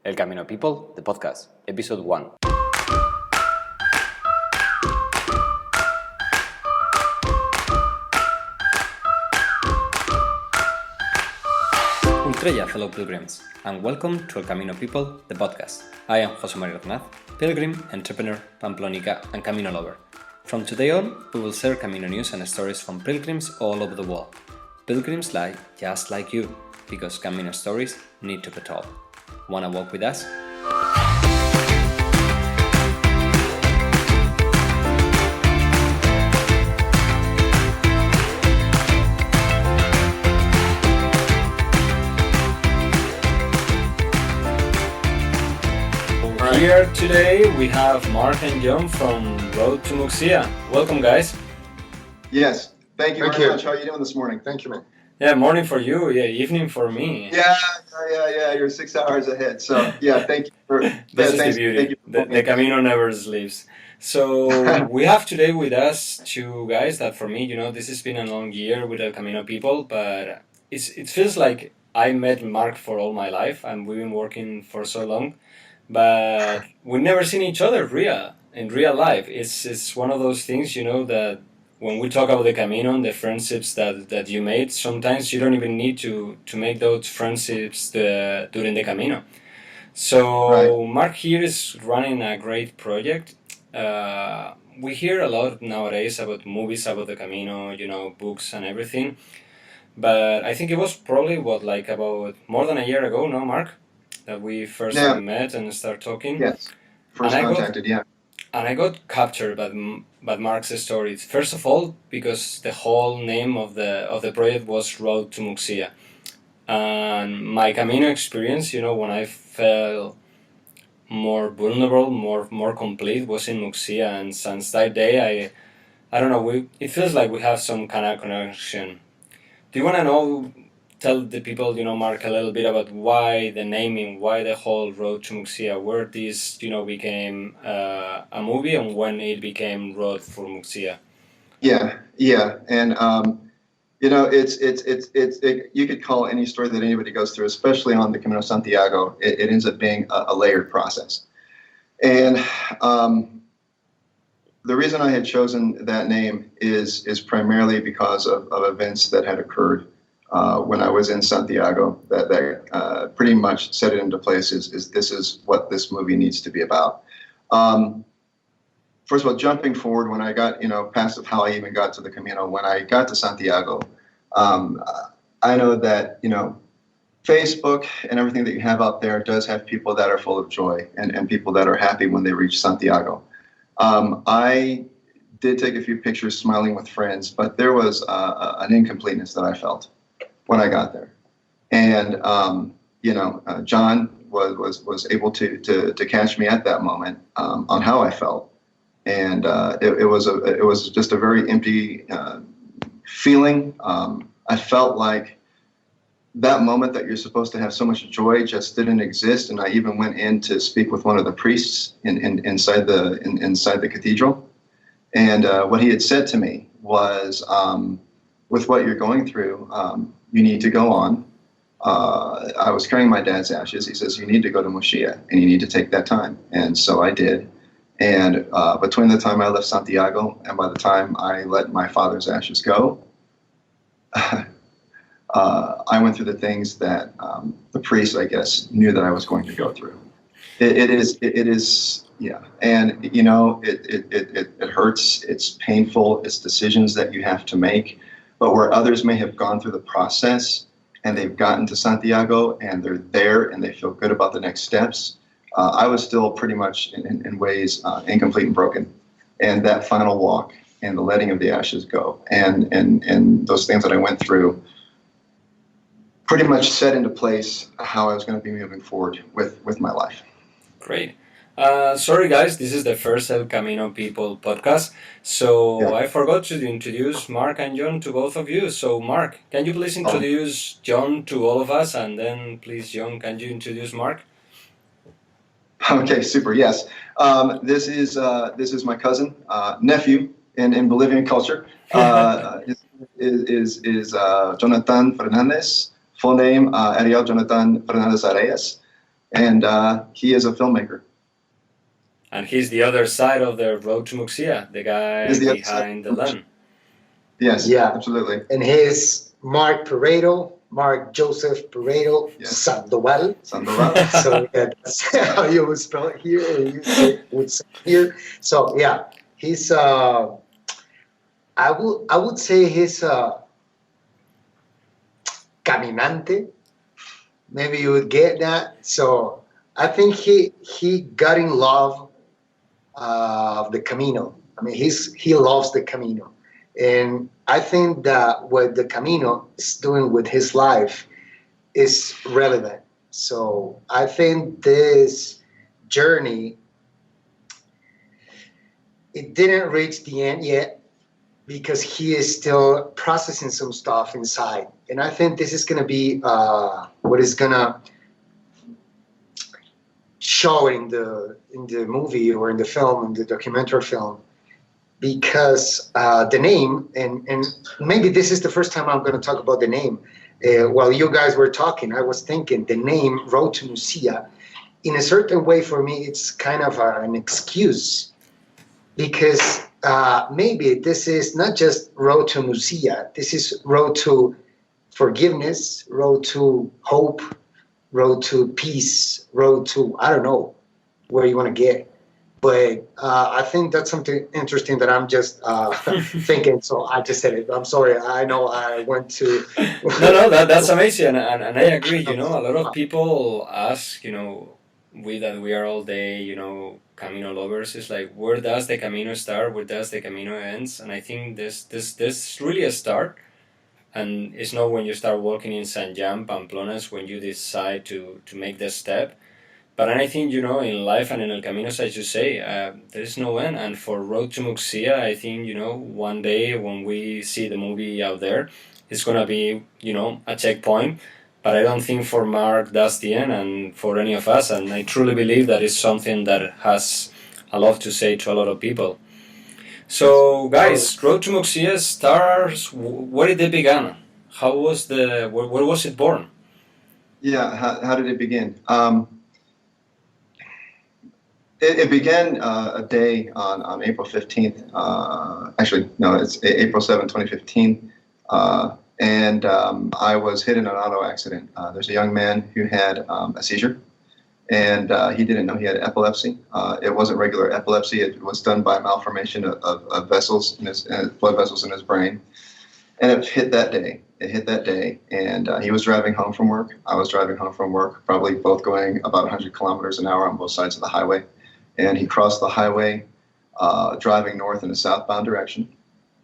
El Camino People, the podcast, episode 1. Ultreya, fellow pilgrims, and welcome to El Camino People, the podcast. I am José María Hernández, pilgrim, entrepreneur, Pamplonica, and Camino lover. From today on, we will share Camino news and stories from pilgrims all over the world. Pilgrims just like you, because Camino stories need to be told. Wanna walk with us? Here today we have Mark and John from Road to Muxia. Welcome, guys. Yes, thank you very much. How are you doing this morning? Thank you, man. Yeah, morning for you. Yeah, evening for me. Yeah. You're 6 hours ahead. So yeah, thank you for. This is the beauty. The Camino never sleeps. So we have today with us two guys that, for me, this has been a long year with El Camino people, but it feels like I met Mark for all my life, and we've been working for so long. But we've never seen each other in real life. It's one of those things, that when we talk about the Camino and the friendships that you made, sometimes you don't even need to make those friendships during the Camino. So right. Mark here is running a great project. We hear a lot nowadays about movies about the Camino, books and everything. But I think it was probably about more than a year ago, no, Mark? That we first met and started talking. Yes, first contacted, yeah. And I got captured by Mark's stories. First of all, because the whole name of the project was Road to Muxia. And my Camino experience, when I felt more vulnerable, more complete, was in Muxia. And since that day, I don't know, it feels like we have some kind of connection. Do you want to tell the people, Mark, a little bit about why the naming, why the whole Road to Muxia, where this, became a movie and when it became Road for Muxia? Yeah, and it's you could call any story that anybody goes through, especially on the Camino Santiago, it ends up being a layered process. And the reason I had chosen that name is primarily because of events that had occurred when I was in Santiago that pretty much set it into place. This is what this movie needs to be about. First of all, jumping forward, when I got past how I even got to the Camino, when I got to Santiago, I know that Facebook and everything that you have out there does have people that are full of joy and people that are happy when they reach Santiago. I did take a few pictures smiling with friends, but there was an incompleteness that I felt when I got there. And John was able to catch me at that moment on how I felt, and it was just a very empty feeling. I felt like that moment that you're supposed to have so much joy just didn't exist. And I even went in to speak with one of the priests inside the cathedral, and what he had said to me was, with what you're going through, you need to go on. I was carrying my dad's ashes. He says, you need to go to Muxia and you need to take that time. And so I did. And between the time I left Santiago and by the time I let my father's ashes go, I went through the things that the priest, I guess, knew that I was going to go through. It is, yeah. And, it hurts. It's painful. It's decisions that you have to make. But where others may have gone through the process and they've gotten to Santiago and they're there and they feel good about the next steps, I was still pretty much in ways incomplete and broken. And that final walk and the letting of the ashes go and those things that I went through pretty much set into place how I was going to be moving forward with my life. Great. Sorry guys, this is the first El Camino People podcast, so yeah. I forgot to introduce Mark and John to both of you. So Mark, can you please introduce John to all of us, and then please John, can you introduce Mark? Okay, super, yes. This is my cousin, nephew in Bolivian culture, is Jonathan Fernandez, full name Ariel Jonathan Fernandez Arias. and he is a filmmaker. And he's the other side of the road to Muxia, the He's guy the other side. behind the land. Yes, Yeah. absolutely. And he's Mark Joseph Pareto Yes. Sandoval. Sandoval. So yeah, that's how you would spell it here, or you would say it here. So yeah, he's I would say he's caminante. Maybe you would get that. So I think he got in love of the Camino. I mean, he loves the Camino, and I think that what the Camino is doing with his life is relevant. So I think this journey, it didn't reach the end yet because he is still processing some stuff inside. And I think this is going to be what is going to show in the movie or in the film, in the documentary film, because the name, and maybe this is the first time I'm going to talk about the name. While you guys were talking, I was thinking the name Road to Muxia, in a certain way for me, it's kind of an excuse, because maybe this is not just Road to Muxia, this is road to forgiveness, road to hope, road to peace, road to, I don't know where you want to get. But I think that's something interesting that I'm just thinking. So I just said it. I'm sorry. I know I went to. No, that's amazing, and I agree. You know, a lot of people ask, you know, we are all day, you know, Camino lovers. It's like, where does the Camino start? Where does the Camino ends? And I think this really a start. And it's not when you start walking in San Jan, Pamplona, it's when you decide to make the step. But I think, you know, in life and in El Camino, as you say, there is no end. And for Road to Muxia, I think, you know, one day when we see the movie out there, it's going to be, you know, a checkpoint. But I don't think for Mark that's the end, and for any of us. And I truly believe that is something that has a lot to say to a lot of people. So, guys, Road to Muxia stars. Where did it begin? How was where was it born? Yeah, how did it begin? It began a day on April 15th. Actually, no, it's April 7th, 2015. And I was hit in an auto accident. There's a young man who had a seizure, and he didn't know he had epilepsy. It wasn't regular epilepsy. It was done by malformation of vessels in his blood vessels in his brain. And it hit that day. And he was driving home from work. I was driving home from work, probably both going about 100 kilometers an hour on both sides of the highway. And he crossed the highway, driving north in a southbound direction.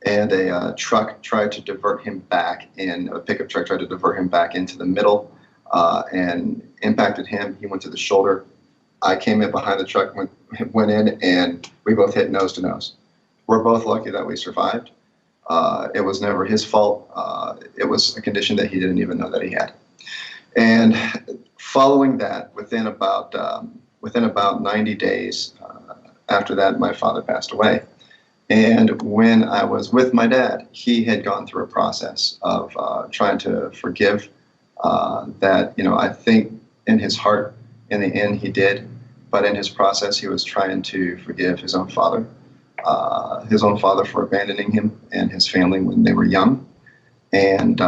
And a truck tried to divert him back a pickup truck tried to divert him back into the middle and impacted him. He went to the shoulder. I came in behind the truck, went in, and we both hit nose to nose. We're both lucky that we survived. It was never his fault. It was a condition that he didn't even know that he had. And following that, within about 90 days after that, my father passed away. And when I was with my dad, he had gone through a process of trying to forgive. That, you know, I think in his heart, in the end, he did. But in his process, he was trying to forgive his own father for abandoning him and his family when they were young. And,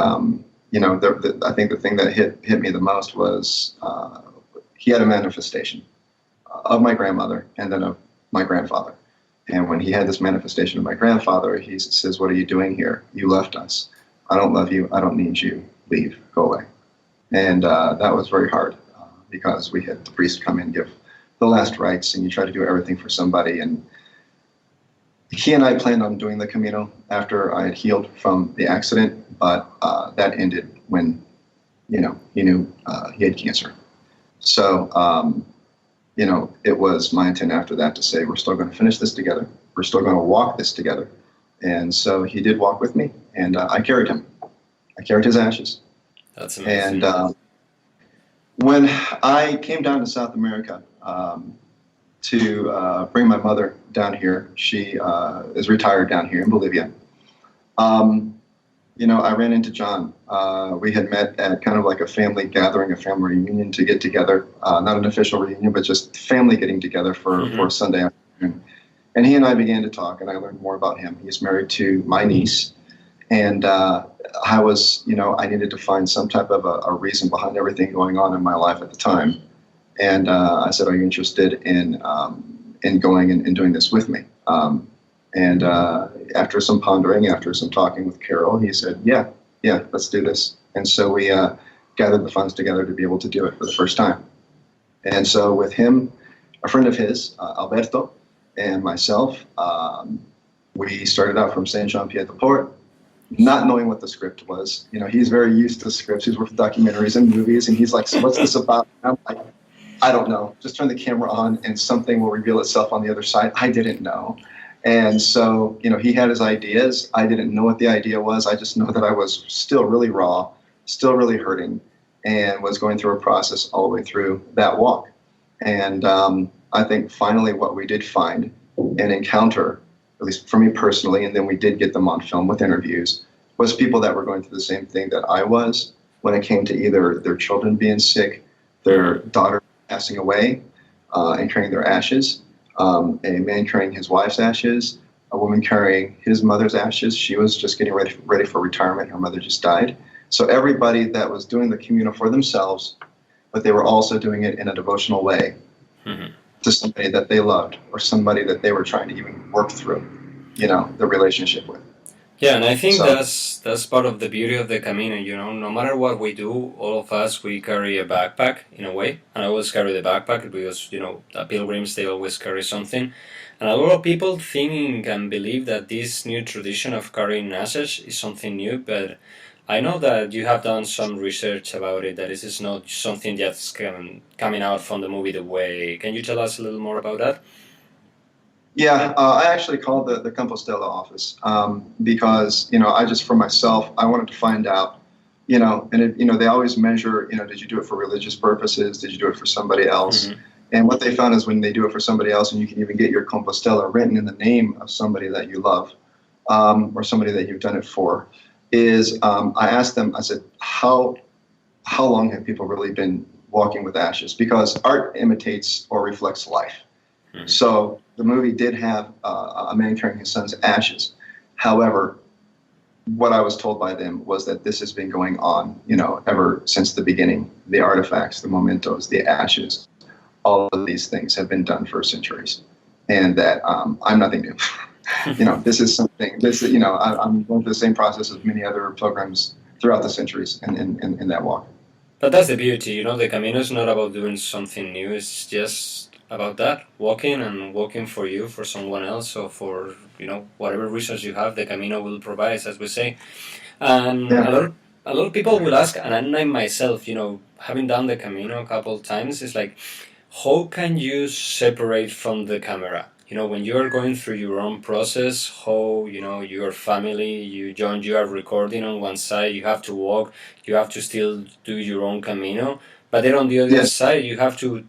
you know, I think the thing that hit me the most was he had a manifestation of my grandmother and then of my grandfather. And when he had this manifestation of my grandfather, he says, "What are you doing here? You left us. I don't love you. I don't need you. Leave. Go away." And that was very hard because we had the priest come in and give the last rites, and you try to do everything for somebody. And he and I planned on doing the Camino after I had healed from the accident, but that ended when, you know, he knew he had cancer. So, you know, it was my intent after that to say, we're still going to finish this together. We're still going to walk this together. And so he did walk with me, and I carried him. I carried his ashes. That's amazing. And when I came down to South America to bring my mother down here, she is retired down here in Bolivia. I ran into John. We had met at kind of like a family gathering, a family reunion to get together. Not an official reunion, but just family getting together for a Sunday afternoon. And he and I began to talk, and I learned more about him. He's married to my niece, and I needed to find some type of a reason behind everything going on in my life at the time. And I said, "Are you interested in going and doing this with me?" And after some pondering, after some talking with Carol, he said, "Yeah, let's do this." And so we gathered the funds together to be able to do it for the first time. And so with him, a friend of his, Alberto, and myself, we started out from Saint Jean Pied de Port, not knowing what the script was. He's very used to scripts. He's worked with documentaries and movies, and he's like, "So what's this about?" And I'm like, "I don't know. Just turn the camera on, and something will reveal itself on the other side." I didn't know. And so, he had his ideas. I didn't know what the idea was. I just know that I was still really raw, still really hurting, and was going through a process all the way through that walk. And I think finally what we did find and encounter, at least for me personally, and then we did get them on film with interviews, was people that were going through the same thing that I was when it came to either their children being sick, their daughter passing away, and carrying their ashes, a man carrying his wife's ashes, a woman carrying his mother's ashes. She was just getting ready for retirement. Her mother just died. So everybody that was doing the communal for themselves, but they were also doing it in a devotional way to somebody that they loved or somebody that they were trying to even work through, the relationship with. Yeah, and I think So- that's part of the beauty of the Camino, no matter what we do, all of us, we carry a backpack in a way. And I always carry the backpack because, the pilgrims, they always carry something. And a lot of people think and believe that this new tradition of carrying ashes is something new, but I know that you have done some research about it, that this is not something that's coming out from the movie The Way. Can you tell us a little more about that? Yeah, I actually called the Compostela office because, I just, for myself, I wanted to find out, they always measure, did you do it for religious purposes? Did you do it for somebody else? And what they found is when they do it for somebody else, and you can even get your Compostela written in the name of somebody that you love or somebody that you've done it for, is I asked them, I said, how long have people really been walking with ashes? Because art imitates or reflects life. So the movie did have a man carrying his son's ashes. However, what I was told by them was that this has been going on, ever since the beginning. The artifacts, the mementos, the ashes, all of these things have been done for centuries, and that I'm nothing new. This is something. I'm going through the same process as many other pilgrims throughout the centuries in that walk. But that's the beauty, the Camino is not about doing something new, it's just about that, walking for you, for someone else, or for, whatever reasons you have, the Camino will provide, as we say. And a lot of people will ask, and I myself, having done the Camino a couple of times, it's like, how can you separate from the camera? When you are going through your own process, how, your family, you are recording on one side, you have to walk, you have to still do your own Camino, but then on the other side, you have to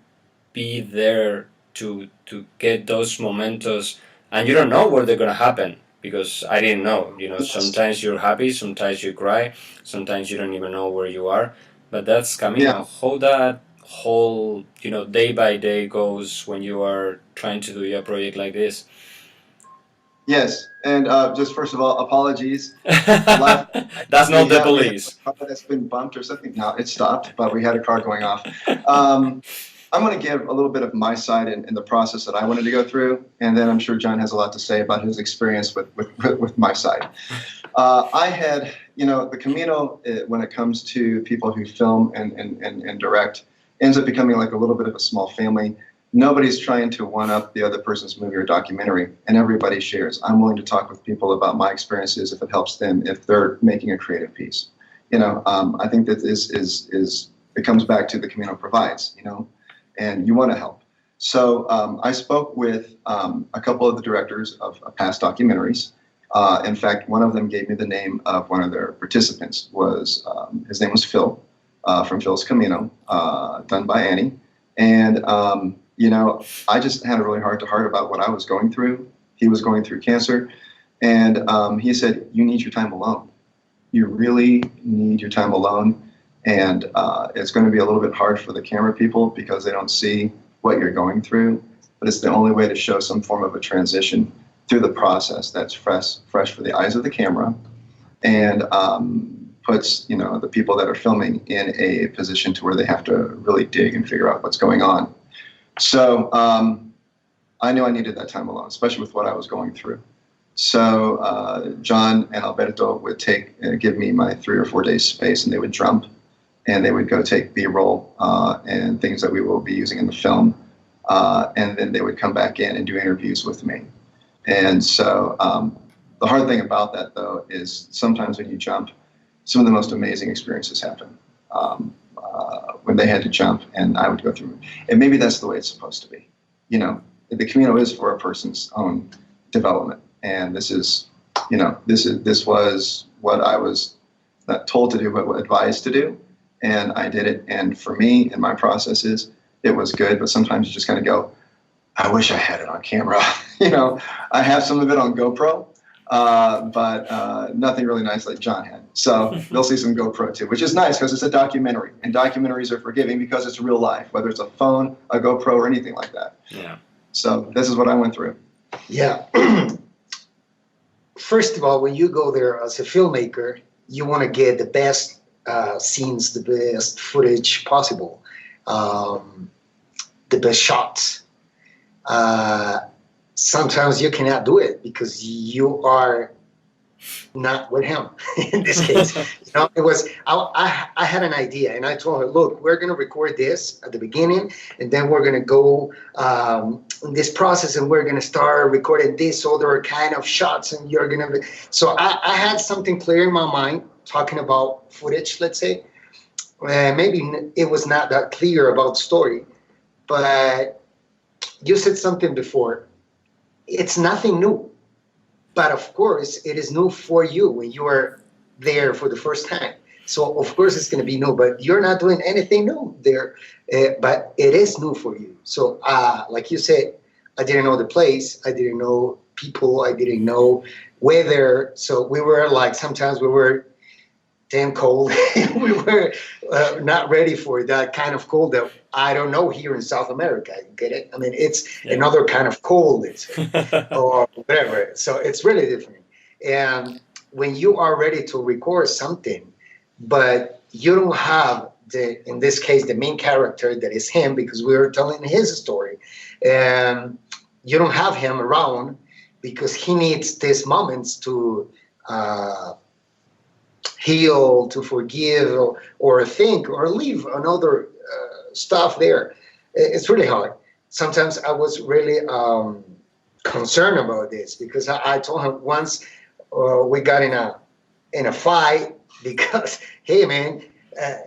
be there to get those momentos, and you don't know where they're going to happen, because I didn't know. Sometimes you're happy, sometimes you cry, sometimes you don't even know where you are, but that's Camino. How that whole, day by day goes when you are trying to do a project like this. Yes, and just first of all, apologies. That's not the police. A car that's been bumped or something. No, it stopped, but we had a car going off. I'm going to give a little bit of my side in the process that I wanted to go through, and then I'm sure John has a lot to say about his experience with my side. I had, the Camino, when it comes to people who film and direct, ends up becoming like a little bit of a small family. Nobody's trying to one-up the other person's movie or documentary, and everybody shares. I'm willing to talk with people about my experiences if it helps them, if they're making a creative piece. I think that this is it comes back to the Camino provides, and you want to help. So I spoke with a couple of the directors of past documentaries. In fact, one of them gave me the name of one of their participants. His name was Phil, from Phil's Camino, done by Annie. And, I just had a really heart-to-heart about what I was going through. He was going through cancer. And he said, you need your time alone. you really need your time alone. And it's going to be a little bit hard for the camera people because they don't see what you're going through. But it's the only way to show some form of a transition through the process that's fresh for the eyes of the camera, and puts the people that are filming in a position to where they have to really dig and figure out what's going on. So I knew I needed that time alone, especially with what I was going through. So John and Alberto would give me my 3 or 4 days space, and they would jump, and they would go take B-roll and things that we will be using in the film, and then they would come back in and do interviews with me. And so the hard thing about that, though, is sometimes when you jump, some of the most amazing experiences happen when they had to jump, and I would go through. And maybe that's the way it's supposed to be. The Camino is for a person's own development, and this was what I was not told to do, but advised to do, and I did it. And for me, in my processes, it was good. But sometimes you just kind of go, I wish I had it on camera. I have some of it on GoPro, but nothing really nice like John had. So they'll see some GoPro too, which is nice because it's a documentary, and documentaries are forgiving because it's real life, whether it's a phone, a GoPro, or anything like that. Yeah. So this is what I went through. Yeah. First of all, when you go there as a filmmaker, you want to get the best scenes, the best footage possible, the best shots. Sometimes you cannot do it because you are not with him. In this case, it was I had an idea, and I told her, "Look, we're going to record this at the beginning, and then we're going to go in this process, and we're going to start recording this other kind of shots, and you're going to." So I had something clear in my mind, talking about footage. Let's say maybe it was not that clear about story, but you said something before. It's nothing new, but of course it is new for you when you are there for the first time. So of course it's going to be new, but you're not doing anything new there, but it is new for you. So like you said, I didn't know the place, I didn't know people, I didn't know weather. So we were like, sometimes we were damn cold. We were not ready for that kind of cold that I don't know here in South America. You get it? I mean, it's another kind of cold, or whatever. So it's really different. And when you are ready to record something, but you don't have in this case, the main character that is him, because we were telling his story, and you don't have him around because he needs these moments to heal, to forgive, or think, or leave another stuff there. It's really hard. Sometimes I was really concerned about this because I told him once we got in a fight because, hey man,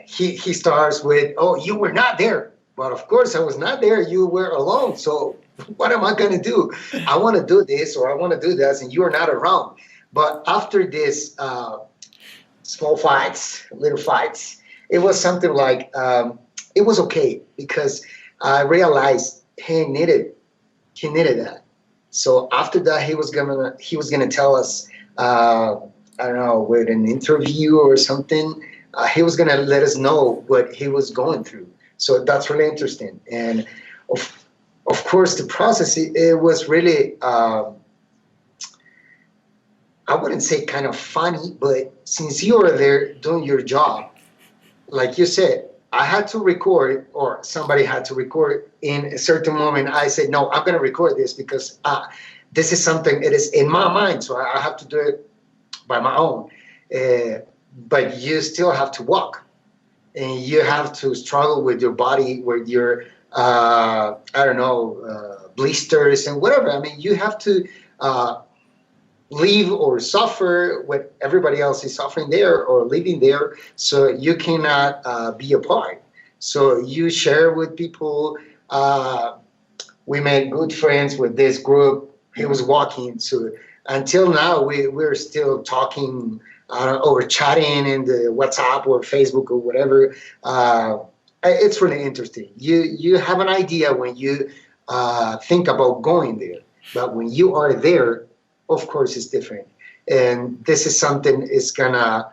he starts with, oh, you were not there. But of course I was not there. You were alone. So what am I going to do? I want to do this or I want to do this, and you are not around. But after this small fights, little fights, it was something like, it was okay because I realized he needed that. So after that, he was gonna tell us, I don't know, with an interview or something. He was gonna let us know what he was going through. So that's really interesting. And of course, the process, it was really, I wouldn't say kind of funny, but since you are there doing your job, like you said, I had to record, or somebody had to record in a certain moment. I said, no, I'm going to record this because this is something, it is in my mind, so I have to do it by my own. But you still have to walk, and you have to struggle with your body, with your, I don't know, blisters and whatever. I mean, you have to live or suffer what everybody else is suffering there or living there, so you cannot be apart. So you share with people. We made good friends with this group. He was walking, so until now we're still talking or chatting in the WhatsApp or Facebook or whatever. It's really interesting. You have an idea when you think about going there, but when you are there, of course, it's different. And this is something is gonna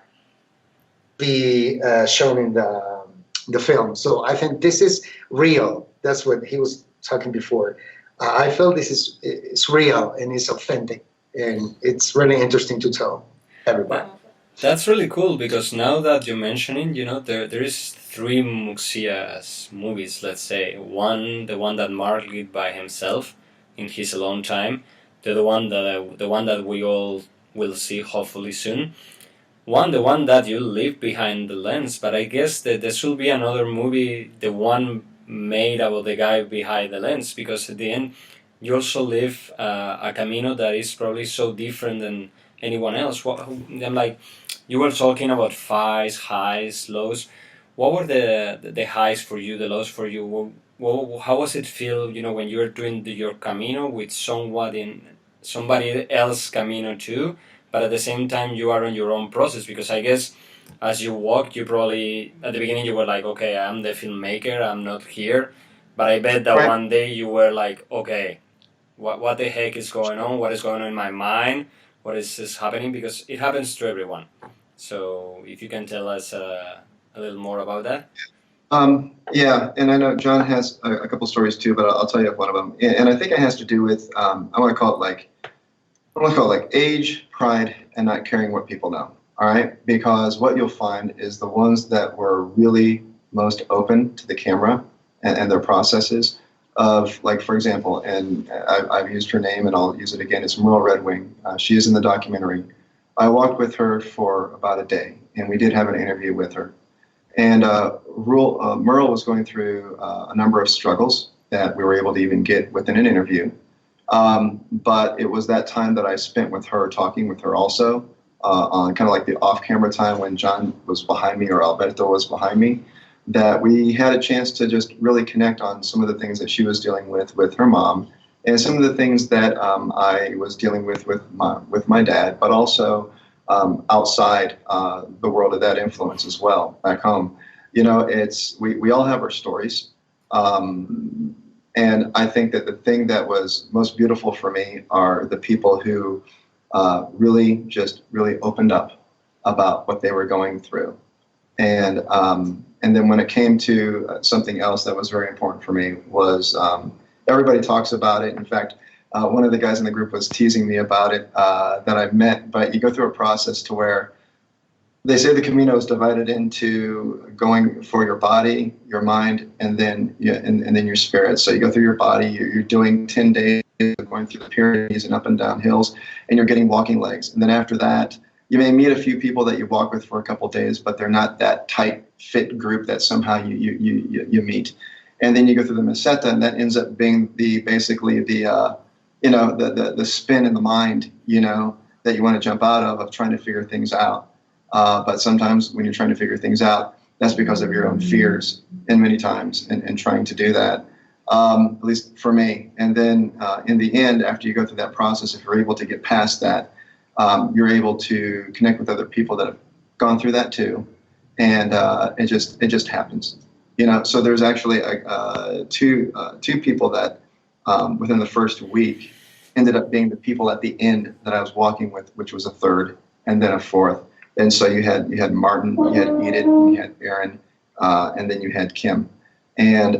be shown in the film. So I think this is real. That's what he was talking before. I feel this is real and it's authentic, and it's really interesting to tell everybody. That's really cool because now that you're mentioning, there is three Muxia's movies, let's say. One, the one that Mark did by himself in his alone time, the one that we all will see hopefully soon. One, the one that you leave behind the lens, but I guess that there should be another movie, the one made about the guy behind the lens, because at the end, you also live a Camino that is probably so different than anyone else. I'm like, you were talking about highs, lows. What were the highs for you, the lows for you? How was it feel, when you were doing your Camino with somebody else Camino too, but at the same time you are on your own process? Because I guess as you walked, you probably, at the beginning you were like, okay, I'm the filmmaker, I'm not here. But I bet that Right. one day you were like, okay, what the heck is going on? What is going on in my mind? What is this happening? Because it happens to everyone. So if you can tell us a little more about that. Yeah, and I know John has a couple stories too, but I'll tell you one of them. And I think it has to do with I want to call it like age, pride, and not caring what people know. All right, because what you'll find is the ones that were really most open to the camera and their processes of, like, for example, and I've used her name and I'll use it again. It's Merle Redwing. She is in the documentary. I walked with her for about a day, and we did have an interview with her. And Merle was going through a number of struggles that we were able to even get within an interview. But it was that time that I spent with her, talking with her also, on kind of like the off-camera time when John was behind me or Alberto was behind me, that we had a chance to just really connect on some of the things that she was dealing with her mom, and some of the things that I was dealing with my dad, but also outside the world of that influence as well back home. We all have our stories. And I think that the thing that was most beautiful for me are the people who really opened up about what they were going through. And then when it came to something else that was very important for me was everybody talks about it. In fact, one of the guys in the group was teasing me about it that I've met, but you go through a process to where they say the Camino is divided into going for your body, your mind, and then your spirit. So you go through your body, you're doing 10 days, going through the Pyrenees and up and down hills, and you're getting walking legs. And then after that, you may meet a few people that you walk with for a couple of days, but they're not that tight, fit group that somehow you meet. And then you go through the Meseta, and that ends up being basically the spin in the mind, that you want to jump out of trying to figure things out. But sometimes when you're trying to figure things out, that's because of your own fears, and many times in trying to do that, at least for me. And then in the end, after you go through that process, if you're able to get past that, you're able to connect with other people that have gone through that too. And it just happens. So there's actually two people that within the first week ended up being the people at the end that I was walking with, which was a third and then a fourth. And so you had Martin, you had Edith, and you had Aaron, and then you had Kim. And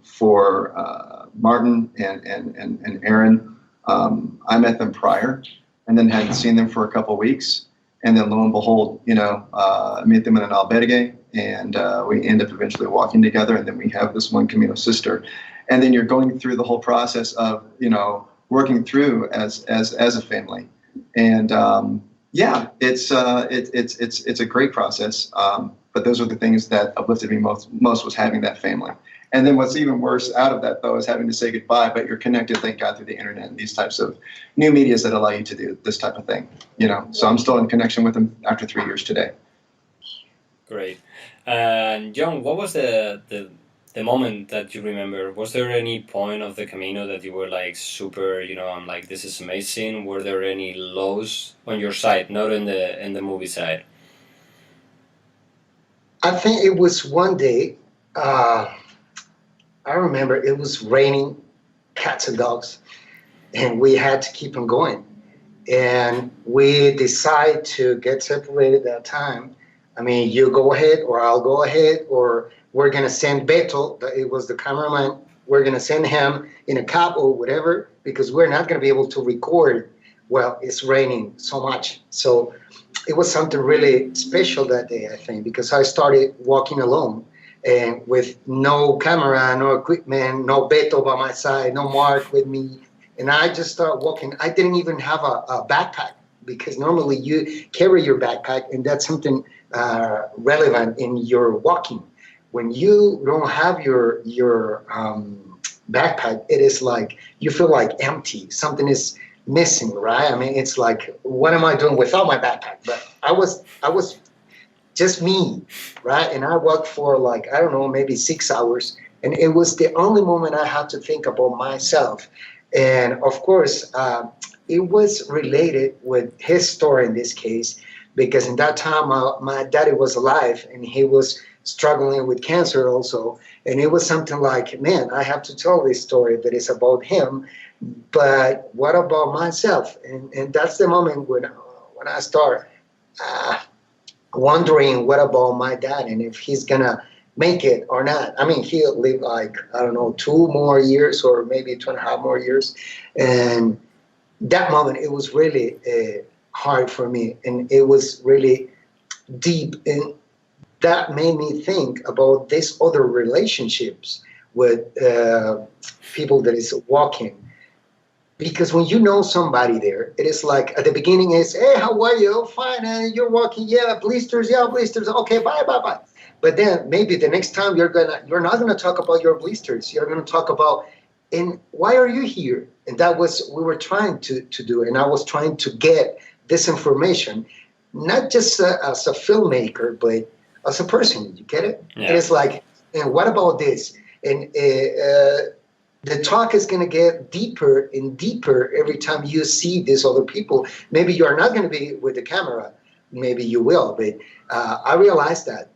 for Martin and Aaron, I met them prior, and then hadn't seen them for a couple of weeks. And then lo and behold, I meet them in an albergue, and we end up eventually walking together. And then we have this one Camino sister. And then you're going through the whole process of, working through as a family. And it's a great process. But those are the things that uplifted me most was having that family. And then what's even worse out of that, though, is having to say goodbye, but you're connected, thank God, through the internet and these types of new medias that allow you to do this type of thing. So I'm still in connection with them after 3 years today. Great. And John, what was the moment that you remember? Was there any point of the Camino that you were like super, I'm like, this is amazing? Were there any lows on your side, not in the movie side? I think it was one day, I remember it was raining cats and dogs, and we had to keep on going. And we decided to get separated that time I mean, you go ahead, or I'll go ahead, or we're gonna send Beto. It was the cameraman. We're gonna send him in a cab or whatever, because we're not gonna be able to record. Well, it's raining so much, so it was something really special that day, I think, because I started walking alone and with no camera, no equipment, no Beto by my side, no Mark with me. And I just started walking. I didn't even have a backpack, because normally you carry your backpack, and that's something relevant in your walking. When you don't have your backpack, it is like you feel like empty. Something is missing, right? I mean, it's like, what am I doing without my backpack? But I was just me, right? And I walked for like, I don't know, maybe 6 hours, and it was the only moment I had to think about myself. And of course, it was related with his story in this case, because in that time my daddy was alive, and he was struggling with cancer also. And it was something like, man, I have to tell this story that is about him, but what about myself? And that's the moment when I start wondering, what about my dad, and if he's gonna make it or not. I mean, he'll live like, I don't know, 2 more years, or maybe 2.5 more years. And that moment, it was really hard for me, and it was really deep, and that made me think about these other relationships with people that is walking. Because when you know somebody there, it is like at the beginning is, hey, how are you? Oh, fine, and you're walking, yeah, blisters, okay, bye, bye, bye. But then maybe the next time you're not gonna talk about your blisters. You're gonna talk about, and why are you here? And that was we were trying to do, and I was trying to get this information, not just as a filmmaker, but as a person. You get it? Yeah. And it's like, and what about this? And the talk is going to get deeper and deeper every time you see these other people. Maybe you are not going to be with the camera. Maybe you will. But I realized that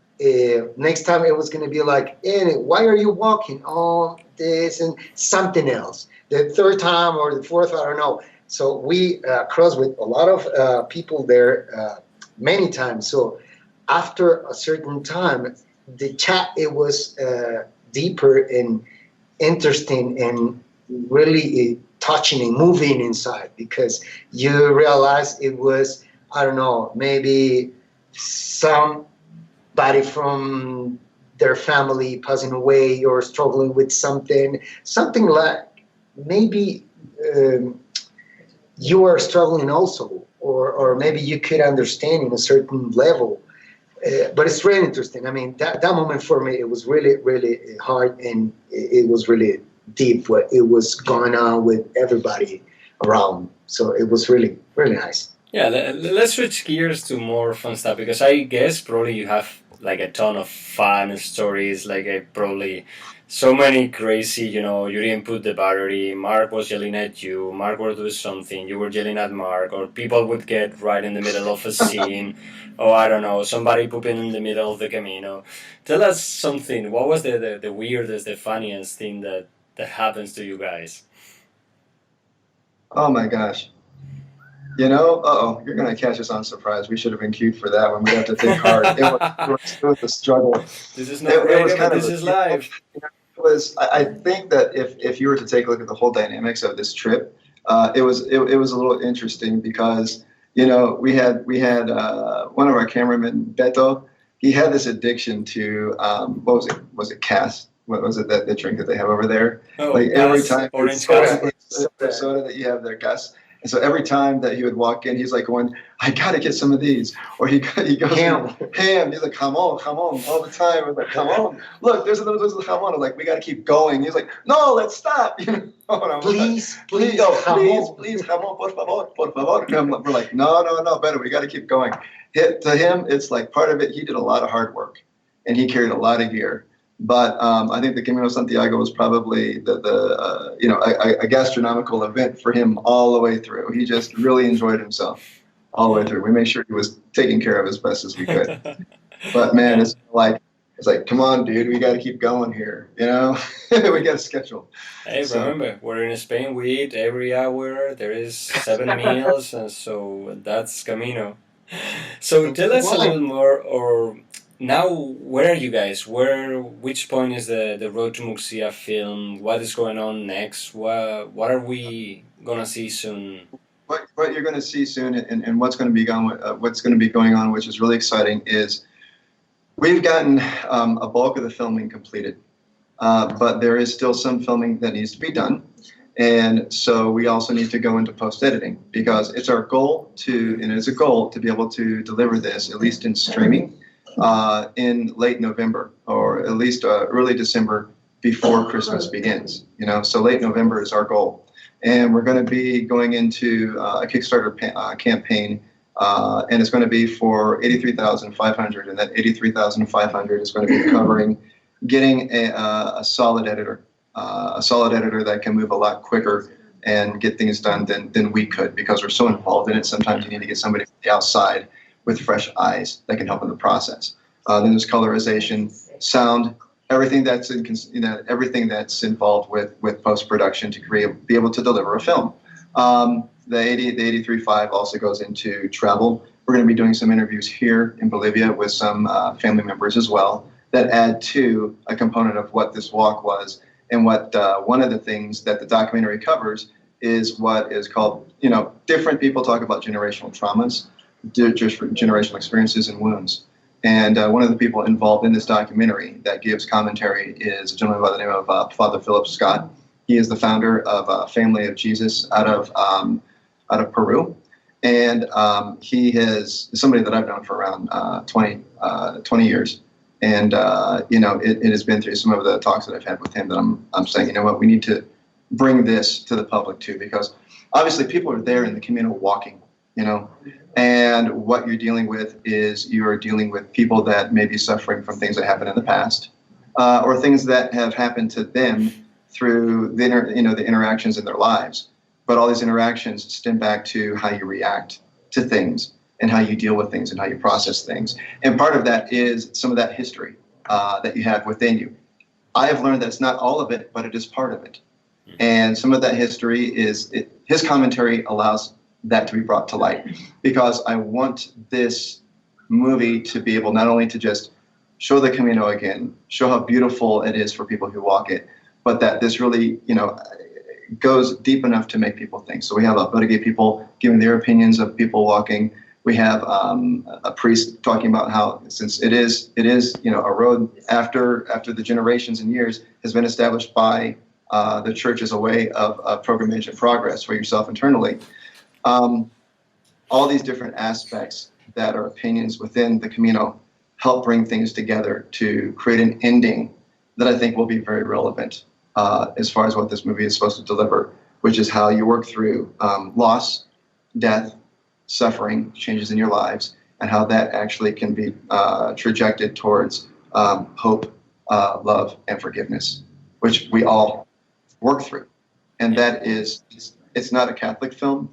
next time it was going to be like, hey, why are you walking? Oh, this and something else. The third time or the fourth, I don't know. So we crossed with a lot of people there many times. So after a certain time, the chat, it was deeper and interesting and really touching and moving inside, because you realize it was, I don't know, maybe somebody from their family passing away or struggling with something like maybe you are struggling also, or maybe you could understand in a certain level. But it's really interesting. I mean, that moment for me, it was really, really hard, and it was really deep what it was going on with everybody around. So it was really, really nice. Yeah, let's switch gears to more fun stuff, because I guess probably you have like a ton of fun stories, like probably so many crazy, you didn't put the battery, Mark was yelling at you, Mark was doing something, you were yelling at Mark, or people would get right in the middle of a scene, or I don't know, somebody pooping in the middle of the Camino. Tell us something. What was the weirdest, the funniest thing that happens to you guys? Oh my gosh. You're going to catch us on surprise. We should have been queued for that one. We have to think hard. It was a struggle. This is not radio, but this is live. I think that if you were to take a look at the whole dynamics of this trip, it was a little interesting, because we had one of our cameramen, Beto. He had this addiction to what was it? Was it Cass? What was it, that the drink that they have over there? Oh, like every time, orange soda that you have there, Gus. And so every time that he would walk in, he's like going, I got to get some of these. Or he goes, ham. He's like, come on, all the time. I'm like, come on. Look, there's come on. I'm like, we got to keep going. He's like, no, let's stop. Please, please, come on, por favor. We're like, no, better. We got to keep going. To him, it's like part of it, he did a lot of hard work, and he carried a lot of gear. But I think the Camino Santiago was probably a gastronomical event for him all the way through. He just really enjoyed himself all the way through. We made sure he was taking care of as best as we could. But man, it's like, come on, dude, we got to keep going here. We got a schedule. Hey, remember, we're in Spain. We eat every hour. There is 7 meals, and so that's Camino. So tell us a Well, little more, or now, where are you guys? Which point is the Road to Muxia film? What is going on next? What are we gonna see soon? What you're going to see soon, and what's going to be going on, which is really exciting, is we've gotten a bulk of the filming completed, but there is still some filming that needs to be done. And so we also need to go into post editing because it's our goal and it's a goal to be able to deliver this, at least in streaming, in late November or at least early December before Christmas begins. So late November is our goal. And we're going to be going into a Kickstarter campaign, and it's going to be for 83,500, and that 83,500 is going to be covering getting a solid editor, that can move a lot quicker and get things done than we could because we're so involved in it. Sometimes you need to get somebody from the outside with fresh eyes that can help in the process. Then there's colorization, sound, everything that's everything that's involved with post production to be able to deliver a film. The 83.5 also goes into travel. We're going to be doing some interviews here in Bolivia with some family members as well that add to a component of what this walk was. And what one of the things that the documentary covers is what is called, different people talk about generational traumas, generational experiences and wounds. And one of the people involved in this documentary that gives commentary is a gentleman by the name of Father Philip Scott. He is the founder of Family of Jesus out of Peru. And he is somebody that I've known for around 20 years. And, it has been through some of the talks that I've had with him that I'm saying, we need to bring this to the public too, because obviously people are there in the communal walking, and what you're dealing with is you're dealing with people that may be suffering from things that happened in the past, or things that have happened to them through the interactions in their lives. But all these interactions stem back to how you react to things and how you deal with things and how you process things. And part of that is some of that history that you have within you. I have learned that it's not all of it, but it is part of it. And some of that history his commentary allows that to be brought to light, because I want this movie to be able not only to just show the Camino again, show how beautiful it is for people who walk it, but that this really, goes deep enough to make people think. So we have a bunch of people giving their opinions of people walking. We have a priest talking about how, since it is a road after the generations and years has been established by the church as a way of pilgrimage and progress for yourself internally. All these different aspects that are opinions within the Camino help bring things together to create an ending that I think will be very relevant as far as what this movie is supposed to deliver, which is how you work through loss, death, suffering, changes in your lives, and how that actually can be trajected towards hope, love, and forgiveness, which we all work through. And that is, it's not a Catholic film.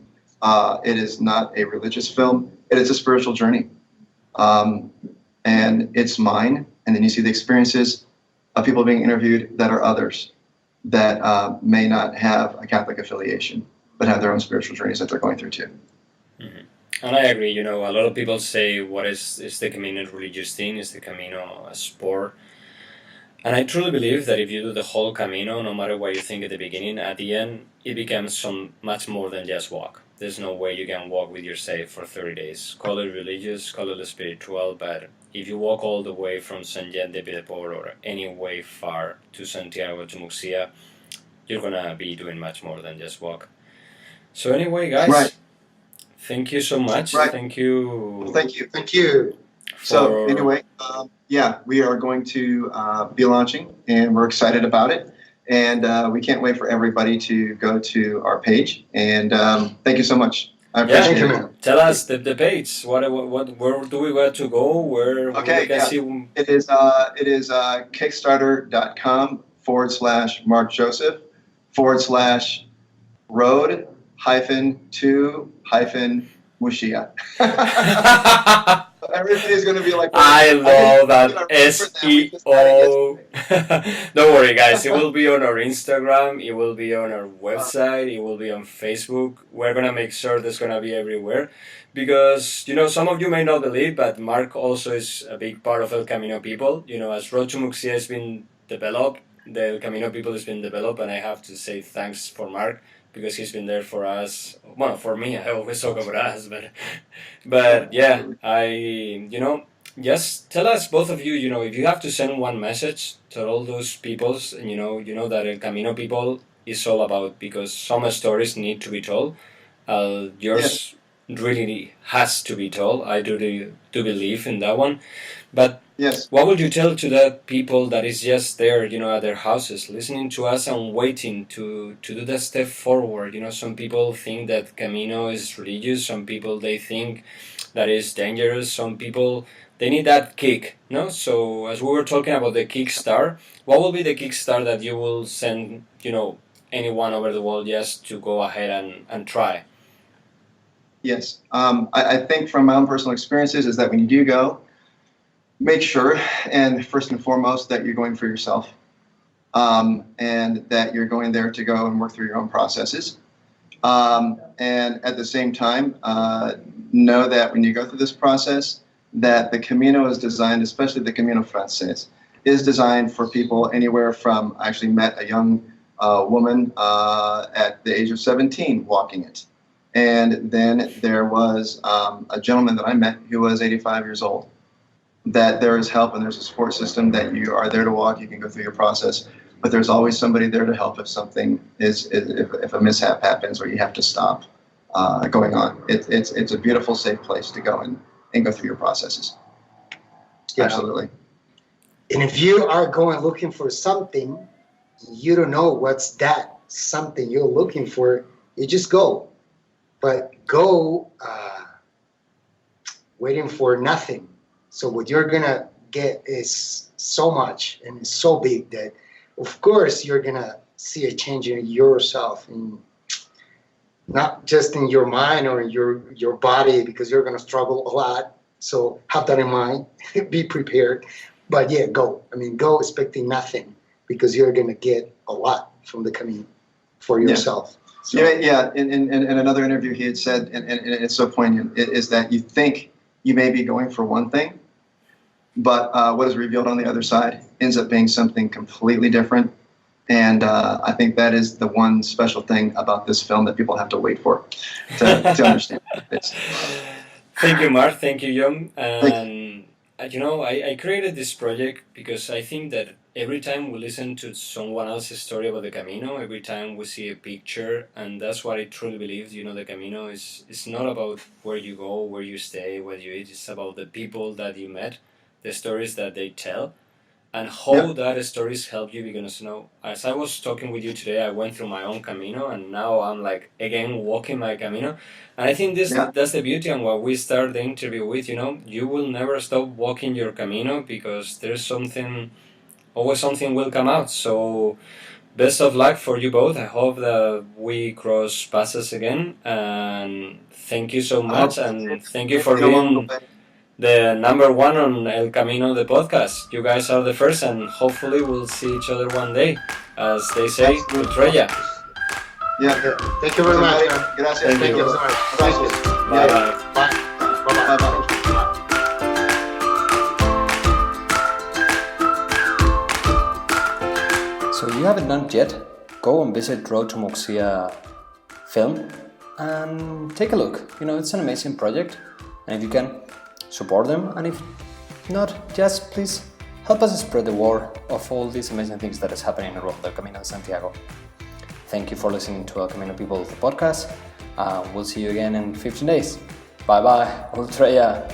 It is not a religious film. It is a spiritual journey. And it's mine. And then you see the experiences of people being interviewed that are others that may not have a Catholic affiliation, but have their own spiritual journeys that they're going through too. Mm-hmm. And I agree. A lot of people say, "What is the Camino a religious thing? Is the Camino a sport?" And I truly believe that if you do the whole Camino, no matter what you think at the beginning, at the end, it becomes much more than just walk. There's no way you can walk with yourself for 30 days. Call it religious, call it spiritual, but if you walk all the way from San Jean de Piedmont or any way far to Santiago to Muxia, you're going to be doing much more than just walk. So anyway, guys, right. Thank you so much. Right. Thank you. Thank you. So anyway, we are going to be launching, and we're excited about it. And we can't wait for everybody to go to our page. And thank you so much. I appreciate it. Tell us the page. Where do we want to go? Where we can see? It is kickstarter.com/Mark Joseph /road-to-Muxia. everybody's going to be like, I love that SEO. SEO. Don't worry, guys. It will be on our Instagram. It will be on our website. It will be on Facebook. We're gonna make sure that's gonna be everywhere, because some of you may not believe, but Mark also is a big part of El Camino people. As Road to Muxia has been developed, the El Camino people has been developed, and I have to say thanks for Mark, because he's been there for us. Well, for me, I always talk about us, but yeah, just tell us, both of you, if you have to send one message to all those peoples, and that El Camino people is all about, because some stories need to be told. Yours really has to be told. I do believe in that one. But yes, what would you tell to that people that is just there, at their houses, listening to us and waiting to do that step forward? Some people think that Camino is religious. Some people, they think that is dangerous. Some people, they need that kick, no? So as we were talking about the kickstart, what will be the kickstart that you will send, anyone over the world just to go ahead and try? Yes. I think from my own personal experiences is that when you do go, make sure, and first and foremost, that you're going for yourself, and that you're going there to go and work through your own processes. And at the same time, know that when you go through this process, that the Camino is designed, especially the Camino Francés, is designed for people anywhere from, I actually met a young woman at the age of 17 walking it. And then there was a gentleman that I met who was 85 years old. That there is help and there's a support system, that you are there to walk, you can go through your process, but there's always somebody there to help if something if a mishap happens or you have to stop going on. It's a beautiful, safe place to go and go through your processes. Yeah. Absolutely. And if you are going looking for something, you don't know what's that something you're looking for, you just go. But go waiting for nothing. So what you're going to get is so much, and it's so big that, of course, you're going to see a change in yourself, and not just in your mind or in your body, because you're going to struggle a lot. So have that in mind. Be prepared. But yeah, go. Go expecting nothing, because you're going to get a lot from the Camino for yourself. So. Yeah. In another interview, he had said, and it's so poignant, is that you think you may be going for one thing, but what is revealed on the other side ends up being something completely different. And I think that is the one special thing about this film that people have to wait for to understand. Thank you, Mark. Thank you, John. And I created this project because I think that every time we listen to someone else's story about the Camino, every time we see a picture, and that's what I truly believe, the Camino is not about where you go, where you stay, what you eat. It's about the people that you met, the stories that they tell, and how that stories help you. Because as I was talking with you today, I went through my own Camino, and now I'm again walking my Camino, and I think that's the beauty. And what we start the interview with, you will never stop walking your Camino, because there's always something will come out. So best of luck for you both. I hope that we cross paths again, and thank you so much, and thank you for being the number one on El Camino, the podcast. You guys are the first, and hopefully we'll see each other one day. As they say, Ultraya. Yeah. Thank you very much. Gracias. Thank you so much. Bye-bye. Bye. Bye. So if you haven't done it yet, go and visit Road to Muxia film and take a look. It's an amazing project, and if you can, support them, and if not, just please help us spread the word of all these amazing things that is happening around the Camino de Santiago. Thank you for listening to El Camino People, the podcast. We'll see you again in 15 days. Bye bye, Ultraya.